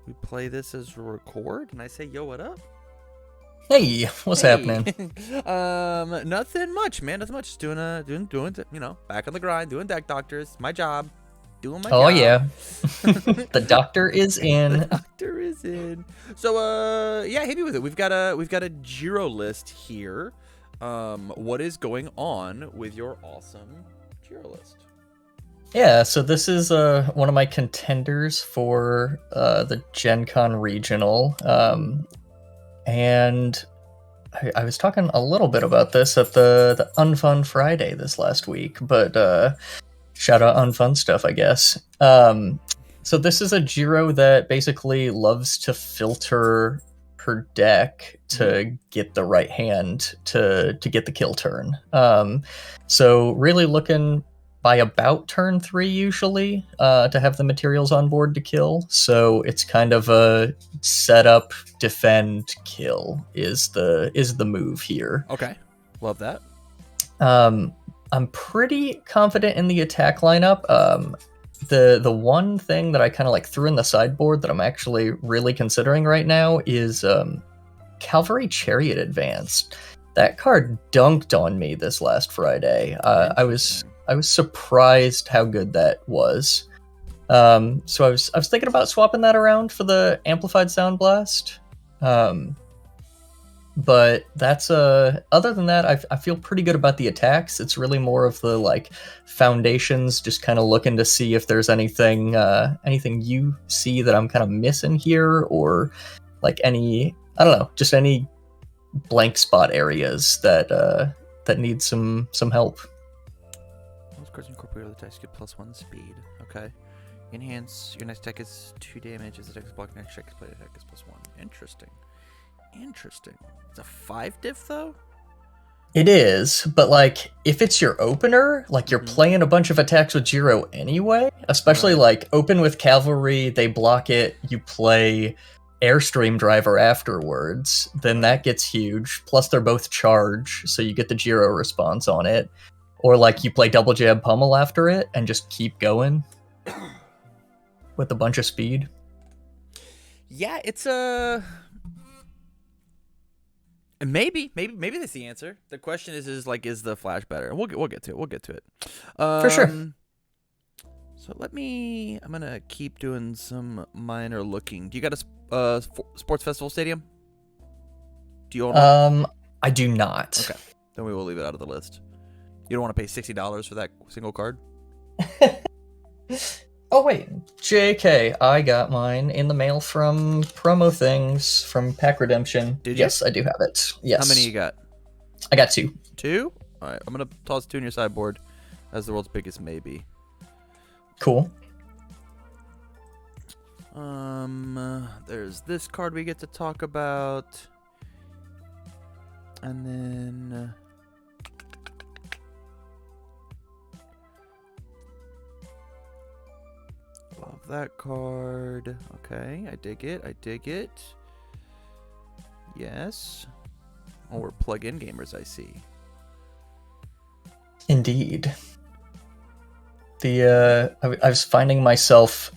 we play this as a record, and I say, yo, what up? Hey, what's happening? Nothing much, man. Nothing much. Just doing, back on the grind, doing deck doctors. My job, doing my Oh job. yeah, the doctor is The in. doctor is in. So, yeah, hit me with it. We've got a Jiro list here. What is going on with your awesome Jiro list? Yeah, so this is one of my contenders for the Gen Con regional, and I was talking a little bit about this at the Unfun Friday this last week, but shout out Unfun stuff, I guess. So this is a Jiro that basically loves to filter her deck to get the right hand to get the kill turn. So really looking by about turn 3 usually to have the materials on board to kill. So it's kind of a setup, defend, kill is the move here. Okay, love that. I'm pretty confident in the attack lineup. The one thing that I kind of like threw in the sideboard that I'm actually really considering right now is Cavalry Chariot Advanced. That card dunked on me this last Friday. I was surprised how good that was. So I was thinking about swapping that around for the Amplified Sound Blast. But that's other than that, I feel pretty good about the attacks. It's really more of the like foundations, just kind of looking to see if there's anything you see that I'm kind of missing here, or like any, I don't know, just any blank spot areas that need some help. Those cards incorporate other attacks get +1 speed. Okay. Enhance. Your next attack is 2 damage. As the deck is blocked, next check is played attack is +1. Interesting. It's a 5 diff though? It is, but like if it's your opener, like you're playing a bunch of attacks with Jiro anyway, especially like open with Cavalry, they block it, you play Airstream Driver afterwards, then that gets huge. Plus they're both charge, so you get the Jiro response on it. Or like you play Double Jab Pummel after it and just keep going with a bunch of speed. Yeah, it's a maybe that's the answer. The question is the Flash better? And we'll get to it. For sure. So I'm gonna keep doing some minor looking. Do you got a sports festival stadium? Do you own one? I do not. Okay, then we will leave it out of the list. You don't want to pay $60 for that single card? Oh wait, JK, I got mine in the mail from Promo Things from Pack Redemption. Did you? Yes, I do have it. Yes. How many you got? I got 2. 2? All right, I'm gonna toss 2 in your sideboard as the world's biggest maybe. Cool. There's this card we get to talk about, and then love that card. Okay, I dig it. Yes. Oh, we're plug-in gamers, I see. Indeed. I was finding myself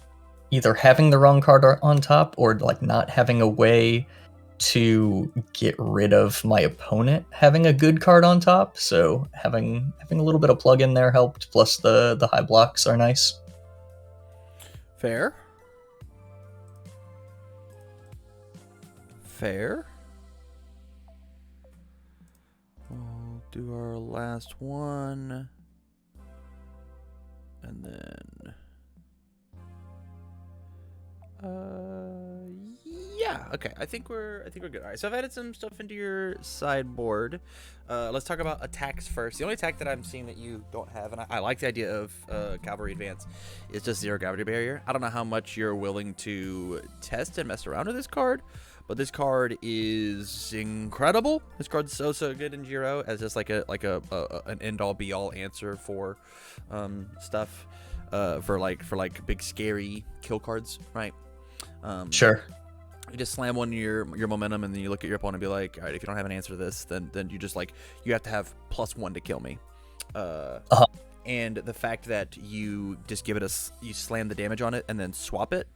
either having the wrong card on top or like not having a way to get rid of my opponent having a good card on top. So having a little bit of plug-in there helped. Plus the high blocks are nice. Fair. We'll do our last one. And then yeah, okay. I think we're good. All right. So I've added some stuff into your sideboard. Let's talk about attacks first. The only attack that I'm seeing that you don't have, and I like the idea of Cavalry Advance, is just 0 Gravity Barrier. I don't know how much you're willing to test and mess around with this card, but this card is incredible. This card's so good in Jiro as just like an end all be all answer for stuff for big scary kill cards, right? Sure. You just slam one your momentum, and then you look at your opponent and be like, all right, if you don't have an answer to this, then you just you have to have +1 to kill me. And the fact that you just give it you slam the damage on it and then swap it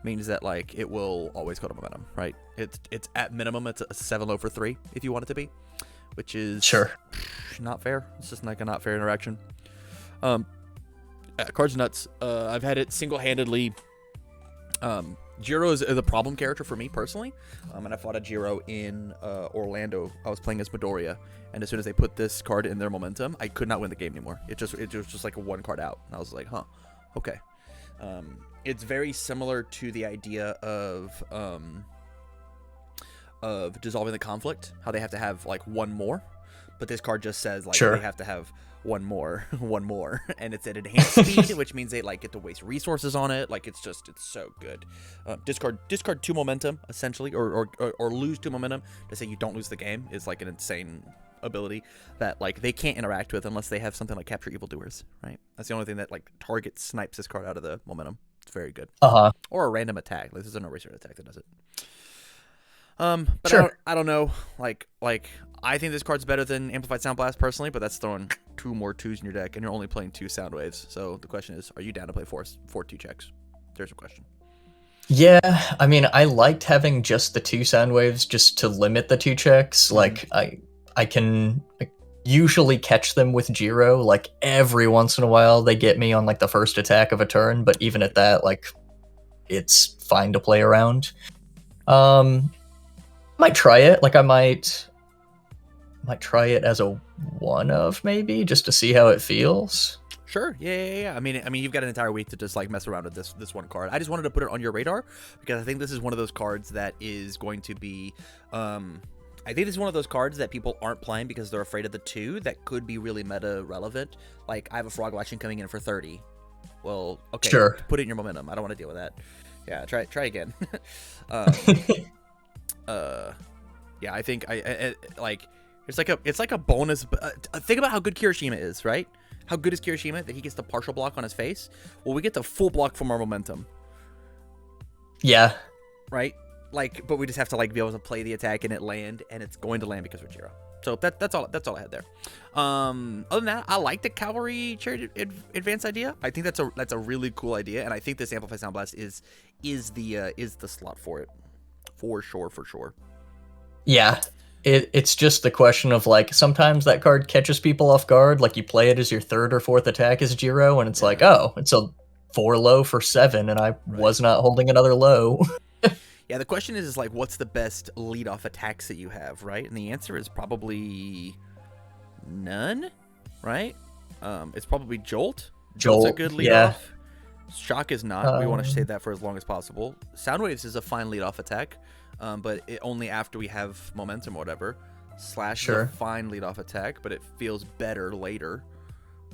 means that like it will always go to momentum, right? It's at minimum it's a 7 low for 3 if you want it to be, which is Sure. not fair. It's just like a not fair interaction. Cards nuts. I've had it single-handedly. Jiro is the problem character for me personally, and I fought a Jiro in Orlando. I was playing as Midoriya, and as soon as they put this card in their momentum, I could not win the game anymore. It was just like a 1 card out, and I was like, huh, okay. It's very similar to the idea of dissolving the conflict, how they have to have like 1 more, but this card just says like Sure. they have to have 1 more, 1 more, and it's at enhanced speed, which means they like get to waste resources on it. Like it's so good. Discard 2 momentum essentially, or lose 2 momentum to say you don't lose the game is like an insane ability that like they can't interact with unless they have something like capture evildoers, right? That's the only thing that like target snipes this card out of the momentum. It's very good. Or a random attack. Like, there's an eraser attack that does it. But Sure. I don't know. Like I think this card's better than Amplified Sound Blast personally, but that's throwing 2 more 2s in your deck, and you're only playing 2 sound waves. So the question is, are you down to play 4 2 checks? There's a question. Yeah, I mean, I liked having just the 2 sound waves just to limit the 2 checks. Like, I can usually catch them with Jiro. Like, every once in a while, they get me on, like, the first attack of a turn, but even at that, like, it's fine to play around. Might try it. Like, I might try it as a one-of, maybe, just to see how it feels. Sure. Yeah. I mean, you've got an entire week to just like mess around with this 1 card. I just wanted to put it on your radar because I think this is one of those cards that is going to be. I think this is one of those cards that people aren't playing because they're afraid of the 2 that could be really meta relevant. Like I have a Frog Action coming in for 30. Well, okay. Sure. Put it in your momentum. I don't want to deal with that. Yeah. Try again. Yeah. I think I like. It's like a bonus. Think about how good Kirishima is, right? How good is Kirishima that he gets the partial block on his face? Well, we get the full block from our momentum. Yeah. Right? Like, but we just have to like be able to play the attack and it land, and it's going to land because we're Jiro. So that's all I had there. Other than that, I like the cavalry chariot advance idea. I think that's a really cool idea, and I think this Amplify Sound Blast is the slot for it, for sure. Yeah. It's just the question of, like, sometimes that card catches people off guard. Like, you play it as your 3rd or 4th attack as Jiro, and it's like, oh, it's a 4 low for 7, and I was not holding another low. Yeah, the question is like, what's the best lead-off attacks that you have, right? And the answer is probably none, right? It's probably Jolt. Jolt's a good lead-off. Yeah. Shock is not. We want to save that for as long as possible. Soundwaves is a fine lead-off attack. But it only after we have momentum or whatever. Slash is a fine lead-off attack, but it feels better later.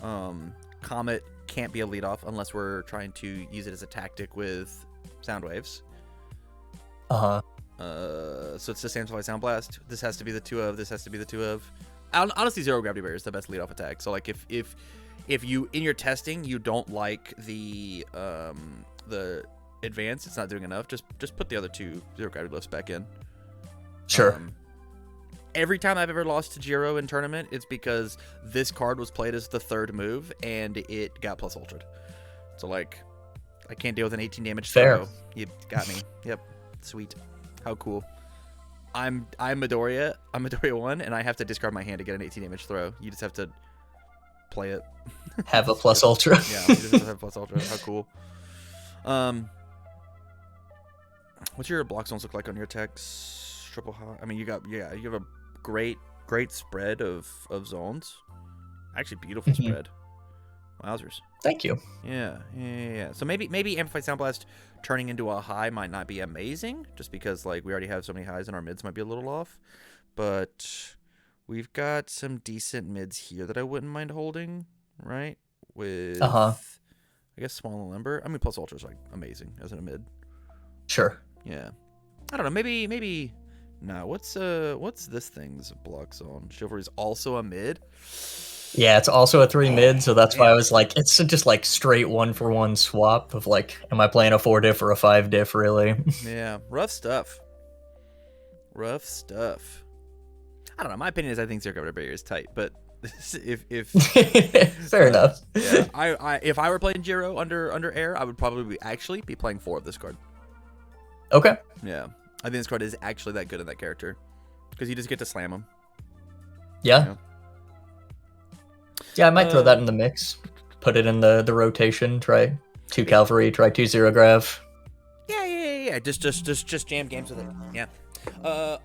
Comet can't be a lead-off unless we're trying to use it as a tactic with sound waves. So it's just Amplify Sound Blast. This has to be the 2 of. This has to be the 2 of. Honestly, Zero Gravity Barrier is the best lead-off attack. So like if you in your testing you don't like the advance, it's not doing enough, just put the other 2 Zero Gravity lifts back in. Sure. Every time I've ever lost to Jiro in tournament, it's because this card was played as the 3rd move and it got plus ultra'd. So like, I can't deal with an 18 damage throw. You got me. Yep. Sweet. How cool. I'm Midoriya. I'm Midoriya 1, and I have to discard my hand to get an 18 damage throw. You just have to play it. Have a plus ultra. Yeah, you just have to have plus ultra. How cool. What's your block zones look like on your attacks? Triple high. I mean, you have a great spread of zones. Actually, beautiful spread. Wowzers. Thank you. Yeah. So maybe Amplified Sound Blast turning into a high might not be amazing, just because like we already have so many highs and our mids might be a little off. But we've got some decent mids here that I wouldn't mind holding, right? With I guess Small and Limber. I mean, plus Ultra is like amazing as a mid. Sure. Yeah. I don't know. Maybe. No. What's this thing's block zone? Chivalry's also a mid. Yeah, it's also a 3 mid, so that's why I was like, it's just like straight 1-for-1 swap of like, am I playing a 4 diff or a 5 diff, really? Yeah, rough stuff. I don't know. My opinion is I think Zero Gravity Barrier is tight, but if fair enough. Yeah, if I were playing Jiro under air, I would probably actually be playing 4 of this card. Okay. Yeah, I think this card is actually that good in that character because you just get to slam him. Yeah. You know? Yeah, I might throw that in the mix. Put it in the rotation. Try 2 cavalry. Try 2 zero grav. Yeah. Just jam games with it. Yeah.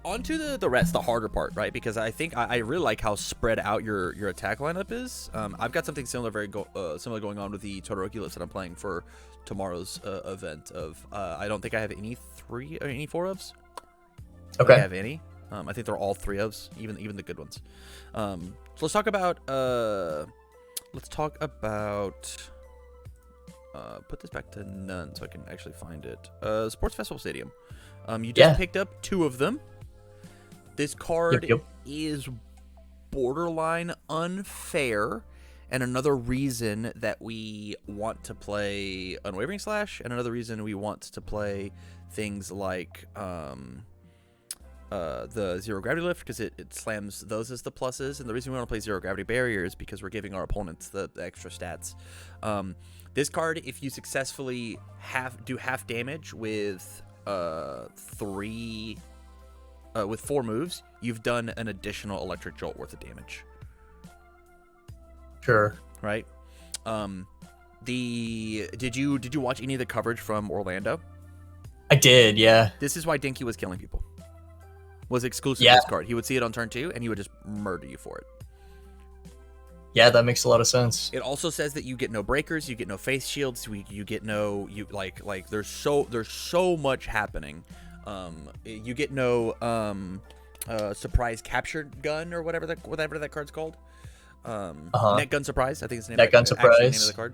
Onto the rest, the harder part, right? Because I think I really like how spread out your attack lineup is. I've got something similar going on with the Todoroki list that I'm playing for tomorrow's event. I don't think I have any 3 or any 4 ofs. I don't think I have any. I think they're all 3 ofs, even the good ones. So let's talk about put this back to none so I can actually find it. Sports Festival Stadium. You just picked up 2 of them. This card is borderline unfair, and another reason that we want to play Unwavering Slash, and another reason we want to play things like the Zero Gravity Lift, because it slams those as the pluses, and the reason we want to play Zero Gravity Barrier is because we're giving our opponents the extra stats. This card, if you successfully do half damage with 4 moves, you've done an additional Electric Jolt worth of damage. Sure. Right. Did you watch any of the coverage from Orlando? I did. Yeah. This is why Dinky was killing people. Was exclusive to this card. He would see it on turn 2 and he would just murder you for it. Yeah, that makes a lot of sense. It also says that you get no breakers, you get no face shields, you get no there's so much happening. You get no surprise capture gun or whatever that card's called. Net gun surprise, I think it's the name of the card.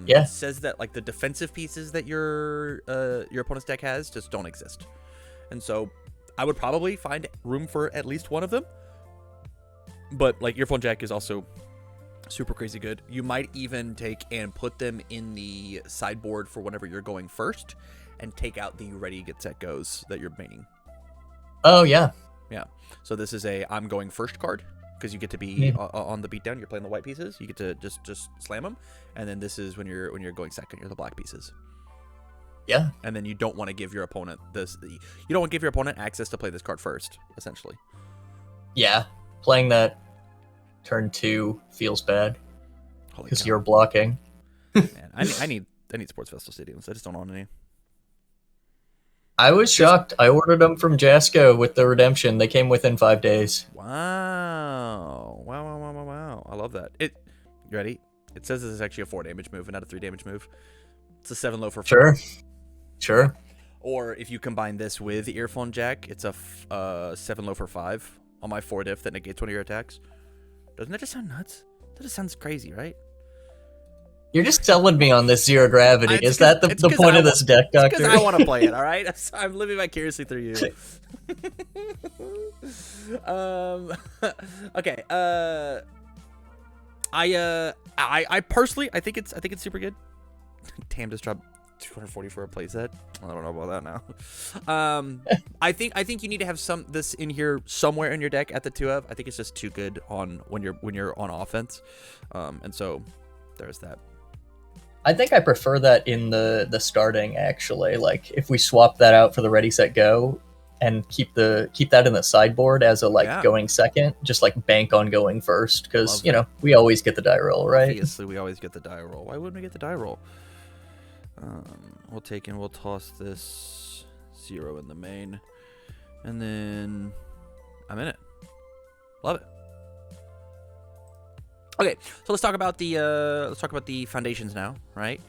It says that like the defensive pieces that your opponent's deck has just don't exist, and so I would probably find room for at least one of them. But like Earphone Jack is also super crazy good. You might even take and put them in the sideboard for whenever you're going first, and take out the ready get set goes that you're maining. Oh yeah. So this is a I'm going first card, because you get to be on the beatdown. You're playing the white pieces. You get to just slam them, and then this is when you're going second. You're the black pieces. Yeah. And then you don't want to give your opponent this. You don't want to give your opponent access to play this card first, essentially. Yeah. Playing that turn 2 feels bad because you're blocking. Man, I need Sports Festival Stadiums. I just don't own any. I was shocked. I ordered them from Jasco with the redemption. They came within 5 days. Wow. I love that. You ready? It says this is actually a 4 damage move and not a 3 damage move. It's a 7 low for 4. Sure. Or if you combine this with Earphone Jack, it's a 7 low for 5 on my 4 diff that negates one of your attacks. Doesn't that just sound nuts? That just sounds crazy, right? You're just selling me on this zero gravity. Is that the point of this deck, Doctor? Because I want to play it, all right? I'm living vicariously through you. Okay. I personally, I think it's super good. Tam just dropped 240 for a playset. I don't know about that now. I think you need to have this in here somewhere in your deck at the 2 of. I think it's just too good on when you're on offense. And so there's that. I think I prefer that in the starting, actually. Like if we swap that out for the ready set go and keep that in the sideboard as a going second, just like bank on going first, because we always get the die roll, right? Obviously, we always get the die roll. Why wouldn't we get the die roll? We'll toss this 0 in the main, and then I'm in it. Love it. Okay, so let's talk about the foundations now, right?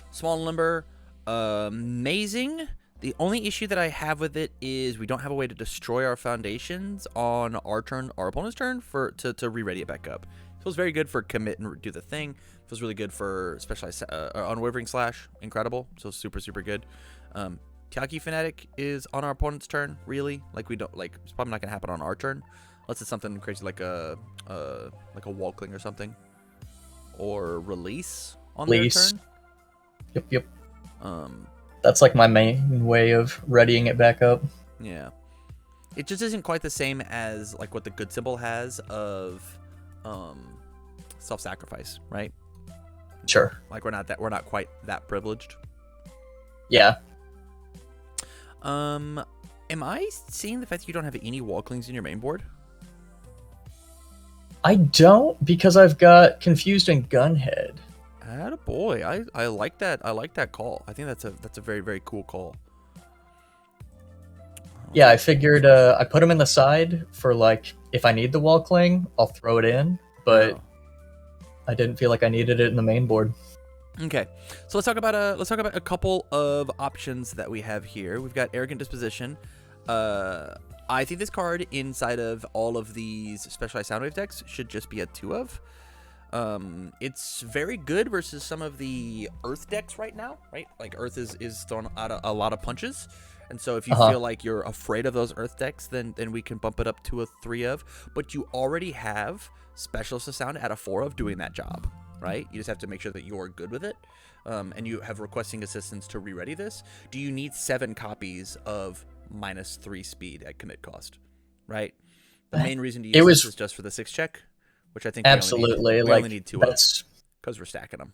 Small and limber, amazing. The only issue that I have with it is we don't have a way to destroy our foundations on our opponent's turn to re-ready it back up. Feels very good for commit and do the thing. Feels really good for specialized Unwavering Slash, incredible. So super good. Tyaki Fanatic is on our opponent's turn, really. Like it's probably not gonna happen on our turn. Unless it's something crazy like a Walkling or something, or release on their turn. Yep. That's like my main way of readying it back up. Yeah, it just isn't quite the same as like what the good symbol has of self-sacrifice, right? Sure. Like we're not quite that privileged. Yeah. Am I seeing the fact that you don't have any wall clings in your main board? I don't, because I've got Confused and Gunhead. Attaboy. I like that. I like that call. I think that's a very, very cool call. Yeah, I figured I put them in the side for, like, if I need the wall cling, I'll throw it in, but I didn't feel like I needed it in the main board. Okay, so let's talk about a couple of options that we have here. We've got Arrogant Disposition. I think this card inside of all of these Specialized Soundwave decks should just be a 2 of. It's very good versus some of the Earth decks right now, right? Like Earth is throwing out a lot of punches. And so if you feel like you're afraid of those Earth decks, then we can bump it up to a 3 of. But you already have Specialist of Sound at a 4 of doing that job, right? You just have to make sure that you're good with it. And you have requesting assistance to re-ready this. Do you need 7 copies of -3 speed at commit cost, right? The main reason to use this is just for the 6 check, which I think absolutely we only need 2 of because we're stacking them.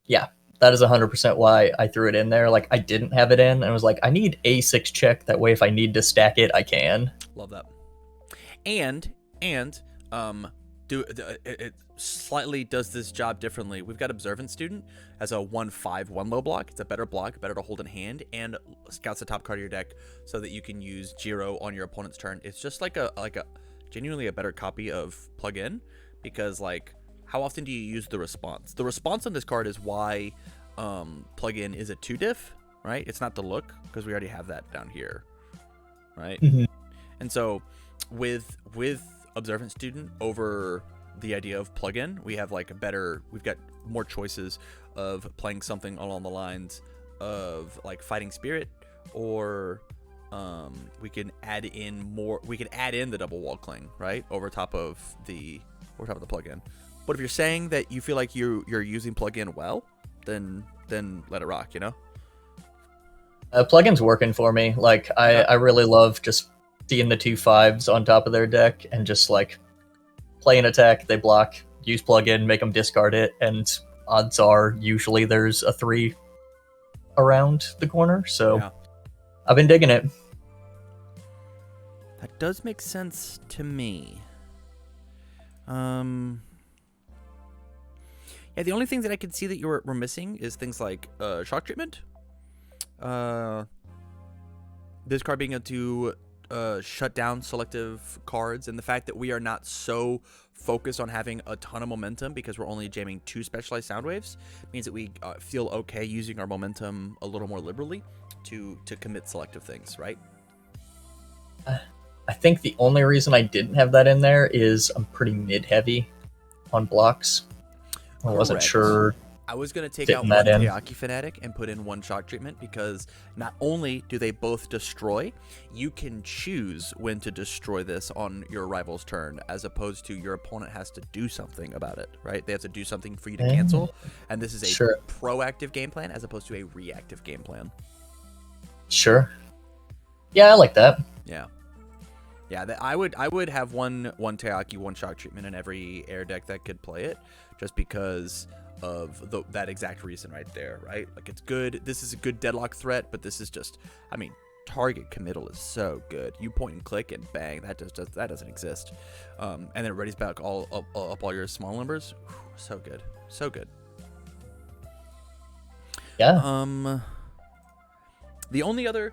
Yeah. That is 100% why I threw it in there. Like, I didn't have it in, and I was like, I need a 6 check. That way, if I need to stack it, I can. Love that. And it slightly does this job differently. We've got Observant Student as a 1/5/1 low block. It's a better block, better to hold in hand, and scouts the top card of your deck so that you can use Jiro on your opponent's turn. It's just like a genuinely a better copy of Plug In, because like, how often do you use the response? The response on this card is why Plug In is a 2 diff, right? It's not the look, because we already have that down here, right? And so with Observant Student over the idea of Plug In, we have like we've got more choices of playing something along the lines of like Fighting Spirit, or we can add in the double wall cling, right? Over top of the Plug In. But if you're saying that you feel like you're using Plug In well, then let it rock, you know? Plug-in's working for me. Like, I really love just seeing the 2 5s on top of their deck and just like play an attack, they block, use Plug-in, make them discard it, and odds are usually there's a 3 around the corner. So yeah. I've been digging it. That does make sense to me. Yeah, the only thing that I could see that we're missing is things like shock treatment. This card being able to shut down selective cards, and the fact that we are not so focused on having a ton of momentum because we're only jamming 2 specialized sound waves means that we feel okay using our momentum a little more liberally to commit selective things, right? I think the only reason I didn't have that in there is I'm pretty mid-heavy on blocks. I wasn't sure. I was going to take out one Teaki Fanatic and put in 1 shock treatment, because not only do they both destroy, you can choose when to destroy this on your rival's turn, as opposed to your opponent has to do something about it, right? They have to do something for you to cancel, and this is a proactive game plan as opposed to a reactive game plan. Sure. Yeah, I like that. Yeah. Yeah, I would have one Teaki, 1 shock treatment in every air deck that could play it, just because of that exact reason right there, right? Like, it's good. This is a good deadlock threat, but this is just, I mean, target committal is so good. You point and click and bang, that doesn't exist. And then it readies back up all your small numbers. Whew, so good, so good. Yeah. The only other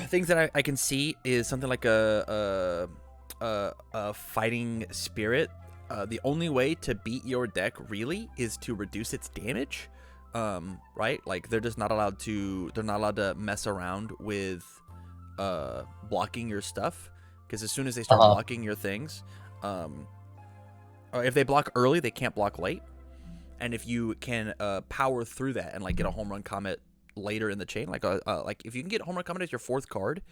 things that I can see is something like a Fighting Spirit. The only way to beat your deck really is to reduce its damage, right? Like, they're just not allowed to mess around with blocking your stuff, because as soon as they start blocking your things, or if they block early, they can't block late. And if you can power through that and like get a home run comet later in the chain, like if you can get home run comet as your 4th card,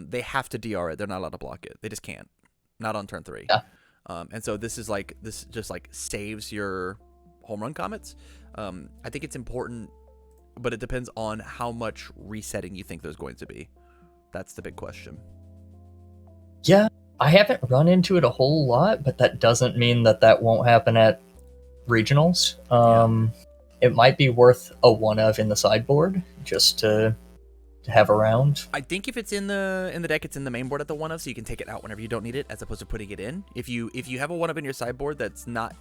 they have to DR it. They're not allowed to block it. They just can't. Not on turn 3. Yeah. And so this just like saves your home run comets. I think it's important, but it depends on how much resetting you think there's going to be. That's the big question. Yeah, I haven't run into it a whole lot, but that doesn't mean that won't happen at regionals. It might be worth a 1 of in the sideboard just to have around. I think if it's in the deck, it's in the main board at the 1 of, so you can take it out whenever you don't need it, as opposed to putting it in. If you have a 1 of in your sideboard that's not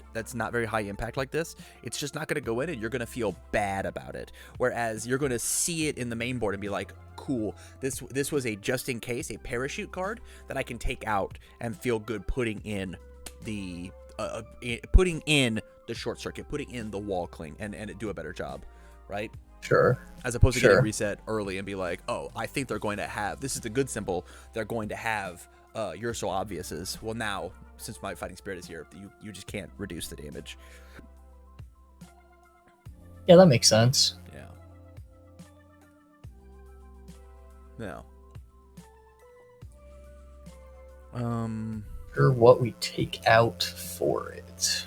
very high impact like this, it's just not going to go in, and you're going to feel bad about it. Whereas you're going to see it in the main board and be like, cool, this was a just in case, a parachute card that I can take out and feel good putting in the short circuit, putting in the wall cling, and it do a better job, right? Sure. As opposed to getting reset early and be like, oh, I think they're going to have, this is the good symbol, they're going to have You're So Obviouses. Well, now, since my Fighting Spirit is here, you just can't reduce the damage. Yeah, that makes sense. Yeah. No. Or what we take out for it.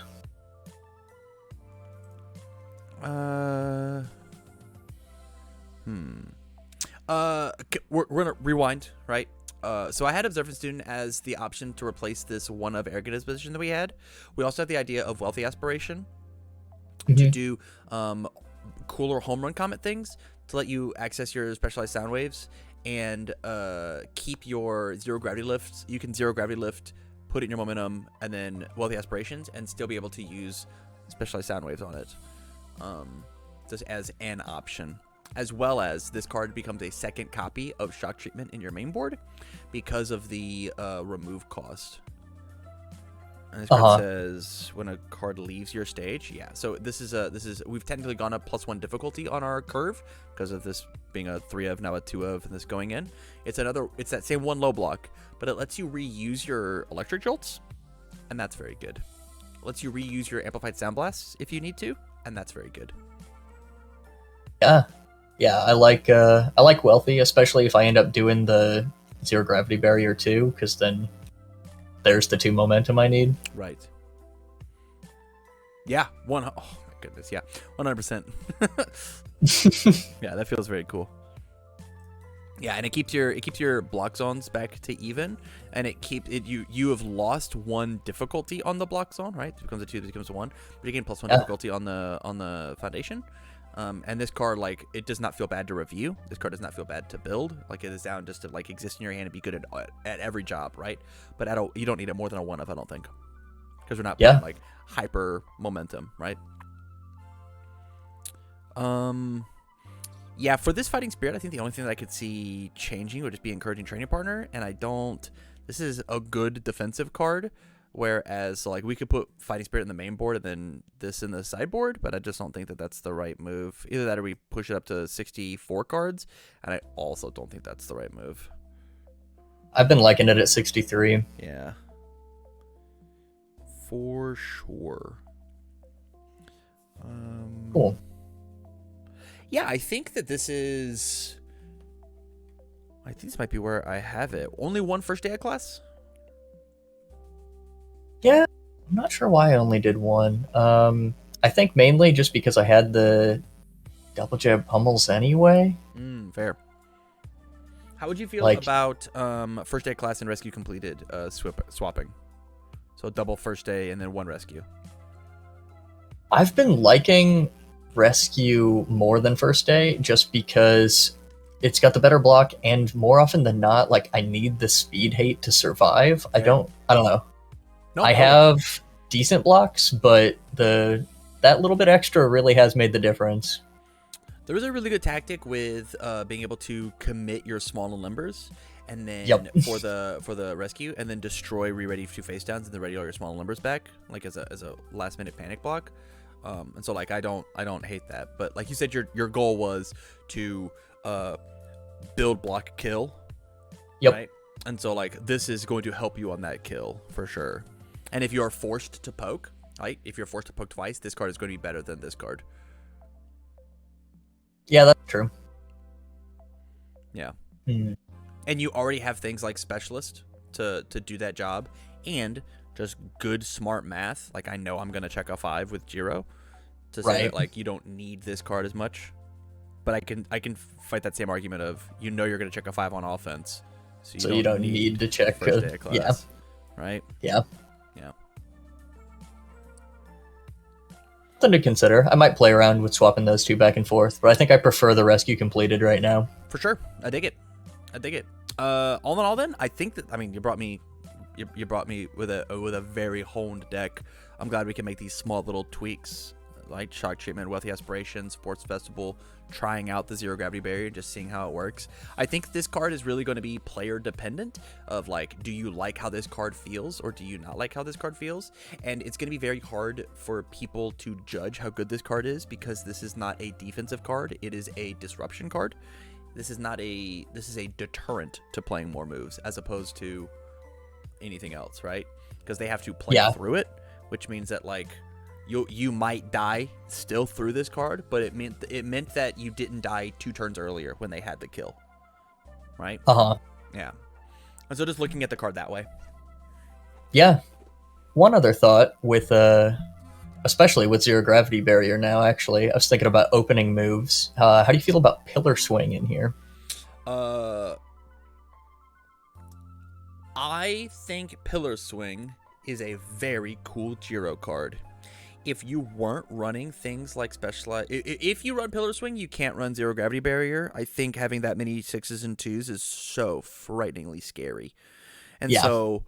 We're gonna rewind, right? So I had Observant Student as the option to replace this 1 of Arrogant Disposition that we had. We also have the idea of Wealthy Aspiration to do cooler home run comet things to let you access your specialized sound waves and keep your zero gravity lifts. You can zero gravity lift, put it in your momentum, and then Wealthy Aspirations, and still be able to use specialized sound waves on it, just as an option. As well as this card becomes a second copy of Shock Treatment in your main board because of the remove cost. And this card says when a card leaves your stage. Yeah, so this is we've technically gone up +1 difficulty on our curve because of this being a 3 of, now a 2 of, and this going in. It's that same 1 low block, but it lets you reuse your Electric Jolts, and that's very good. It lets you reuse your Amplified Sound Blasts if you need to, and that's very good. Yeah, I like Wealthy, especially if I end up doing the Zero Gravity Barrier too, because then there's the 2 momentum I need. Right. Yeah. Oh my goodness. Yeah. 100%. Yeah, that feels very cool. Yeah, and it keeps your block zones back to even, and you have lost 1 difficulty on the block zone, right? It becomes a 2, it becomes a 1, but you gain +1 difficulty on the foundation. And this card, like, it does not feel bad to review. This card does not feel bad to build. Like, it is down just to, like, exist in your hand and be good at every job, right? But you don't need it more than a 1 of, I don't think. Because we're not playing, like, hyper momentum, right? Yeah, for this Fighting Spirit, I think the only thing that I could see changing would just be Encouraging Training Partner, and this is a good defensive card. Whereas, like, we could put Fighting Spirit in the main board and then this in the sideboard, but I just don't think that that's the right move. Either that or we push it up to 64 cards, and I also don't think that's the right move. I've been liking it at 63. Yeah. For sure. Cool. Yeah, I think this might be where I have it. Only 1 first day of class? Yeah, I'm not sure why I only did 1. I think mainly just because I had the double jab pummels anyway. Fair. How would you feel about first day of class and rescue completed swapping? So double first day and then 1 rescue. I've been liking rescue more than first day just because it's got the better block, and more often than not, like, I need the speed hate to survive. Okay. I don't know. I have decent blocks, but that little bit extra really has made the difference. There was a really good tactic with being able to commit your small limbers, and then for the rescue, and then destroy re-ready 2 face downs, and then ready all your small limbers back, like as a last minute panic block. And so, like, I don't hate that, but like you said, your goal was to build block kill. Yep. Right? And so, like, this is going to help you on that kill for sure. And if you are forced to poke, right? If you're forced to poke twice, this card is going to be better than this card. Yeah, that's true. Yeah. And you already have things like Specialist to do that job, and just good smart math. Like, I know I'm going to check a 5 with Jiro to say that, like, you don't need this card as much. But I can fight that same argument of, you're going to check a 5 on offense. So you don't need to check first day of class. Yeah. Right? Yeah. Yeah. Something to consider. I might play around with swapping those two back and forth, but I think I prefer the rescue completed right now. For sure. I dig it. All in all, then, I think that, I mean, you brought me with a very honed deck. I'm glad we can make these small little tweaks, like shock treatment, wealthy aspirations, sports festival, trying out the zero gravity barrier, just seeing how it works. I think this card is really going to be player dependent of like, do you like how this card feels or do you not like how this card feels? And it's going to be very hard for people to judge how good this card is because this is not a defensive card. It is a disruption card. This is a deterrent to playing more moves as opposed to anything else, right? Because they have to play through it, which means that like you might die still through this card, but it meant that you didn't die 2 turns earlier when they had the kill, right? Yeah. And so just looking at the card that way. Yeah. One other thought with especially with zero gravity barrier now, actually, I was thinking about opening moves. How do you feel about pillar swing in here? I think pillar swing is a very cool Jiro card. If you weren't running things like specialized, if you run pillar swing, you can't run zero gravity barrier. I think having that many 6s and 2s is so frighteningly scary. And so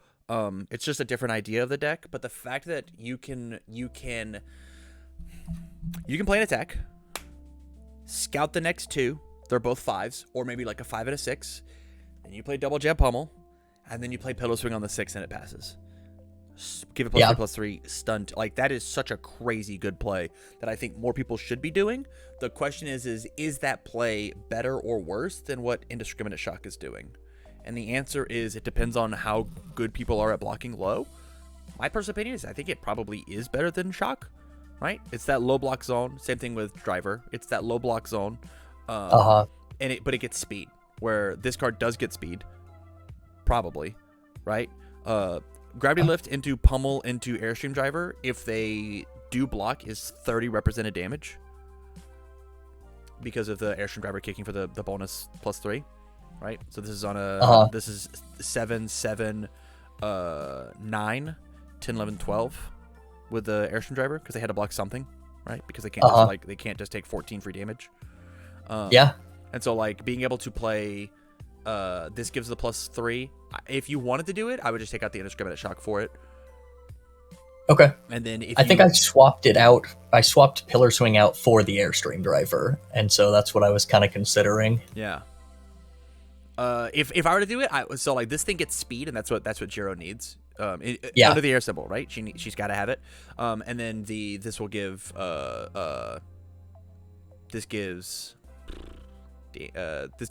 it's just a different idea of the deck, but the fact that you can play an attack, scout the next 2, they're both 5s, or maybe like a 5 and a 6, and you play double jab pummel, and then you play pillow swing on the 6 and it passes. Give it +3/+3, stunt. Like, that is such a crazy good play that I think more people should be doing. The question is that play better or worse than what Indiscriminate Shock is doing? And the answer is it depends on how good people are at blocking low. My personal opinion is I think it probably is better than Shock, right? It's that low block zone. Same thing with Driver. It's that low block zone. But it gets speed, where this card does get speed. Probably, right? Gravity Lift into Pummel into Airstream Driver, if they do block, is 30 represented damage. Because of the Airstream Driver kicking for the bonus +3. Right, so this is on a this is 7, 7, 9, 10, 11, 12 with the Airstream Driver because they had to block something, right? Because they can't they can't just take 14 free damage. And so like being able to play this gives the +3. If you wanted to do it, I would just take out the Indiscriminate Shock for it. Okay. And then I think I swapped it out. I swapped Pillar Swing out for the Airstream Driver, and so that's what I was kind of considering. Yeah. If I were to do it, so like this thing gets speed, and that's what Jiro needs. Under the air symbol, right? She's got to have it. And then this will give this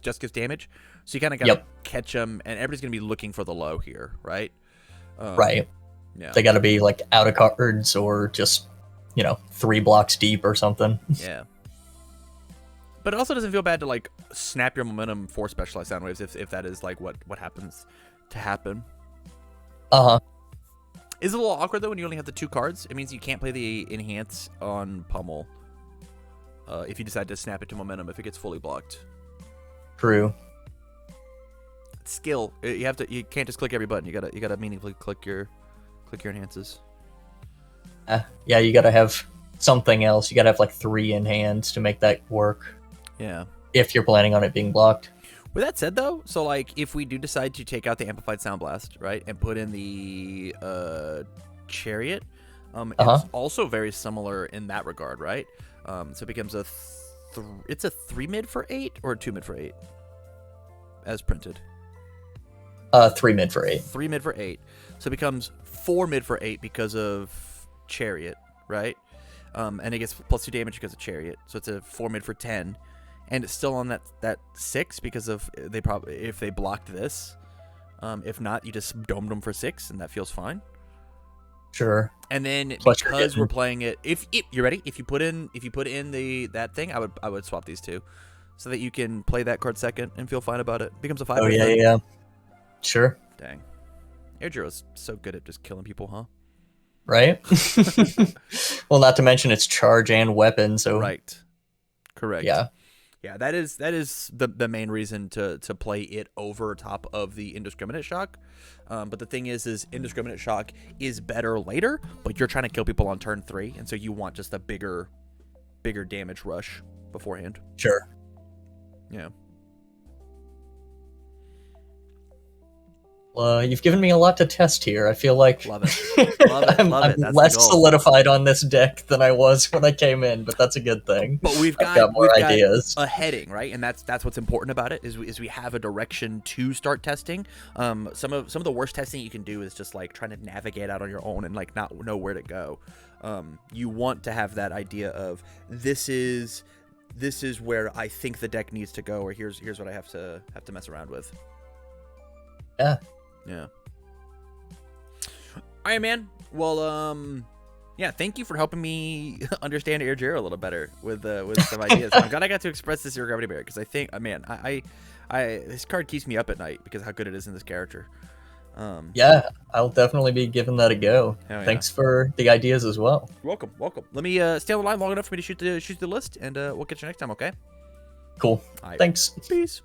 just gives damage. So you kind of gotta catch them, and everybody's gonna be looking for the low here, right? Right. Yeah. They got to be like out of cards or just 3 blocks deep or something. Yeah. But it also doesn't feel bad to like snap your momentum for specialized sound waves if that is like what happens to happen. It's a little awkward though when you only have the 2 cards. It means you can't play the enhance on Pummel if you decide to snap it to momentum if it gets fully blocked. True. Skill. You can't just click every button. You gotta meaningfully click your enhances. Yeah, you gotta have something else. You gotta have like 3 in hands to make that work. Yeah. If you're planning on it being blocked. With that said, though, so like if we do decide to take out the Amplified Sound Blast, right, and put in the Chariot, it's also very similar in that regard, right? So it becomes it's a 3 mid for 8 or a 2 mid for 8, as printed. 3 mid for 8. 3 mid for 8. So it becomes 4 mid for 8 because of Chariot, right? And it gets +2 damage because of Chariot. So it's a 4 mid for 10. And it's still on that 6 because of if they blocked this. If not, you just domed them for 6 and that feels fine. Sure. And then because we're playing it, if you're ready, if you put in that thing, I would swap these 2 so that you can play that card second and feel fine about it. It becomes a 5. Oh yeah. Sure. Dang. Air Jiro's so good at just killing people, huh? Right? Well, not to mention it's charge and weapon, so... Right. Correct. Yeah. Yeah, that is the main reason to play it over top of the indiscriminate shock. But the thing is indiscriminate shock is better later, but you're trying to kill people on turn 3, and so you want just a bigger damage rush beforehand. Sure. Yeah. You've given me a lot to test here. I feel like Love it. Love it. I'm, Love it. I'm That's less the goal. solidified on this deck than I was when I came in, but that's a good thing. But we've I've got more ideas. A heading, right? And that's what's important about it is we have a direction to start testing. Some of the worst testing you can do is just like trying to navigate out on your own and like not know where to go. You want to have that idea of this is where I think the deck needs to go, or here's what I have to mess around with. Yeah. Yeah. All right, man. Well, yeah, thank you for helping me understand Air Jiro a little better with some ideas. I'm glad I got to express this Zero Gravity Barrier because I think, man, I this card keeps me up at night because of how good it is in this character. Yeah, I'll definitely be giving that a go. Yeah. Thanks for the ideas as well. Welcome. Let me stay on the line long enough for me to shoot the list, and we'll catch you next time. Okay. Cool. All right. Thanks. Peace.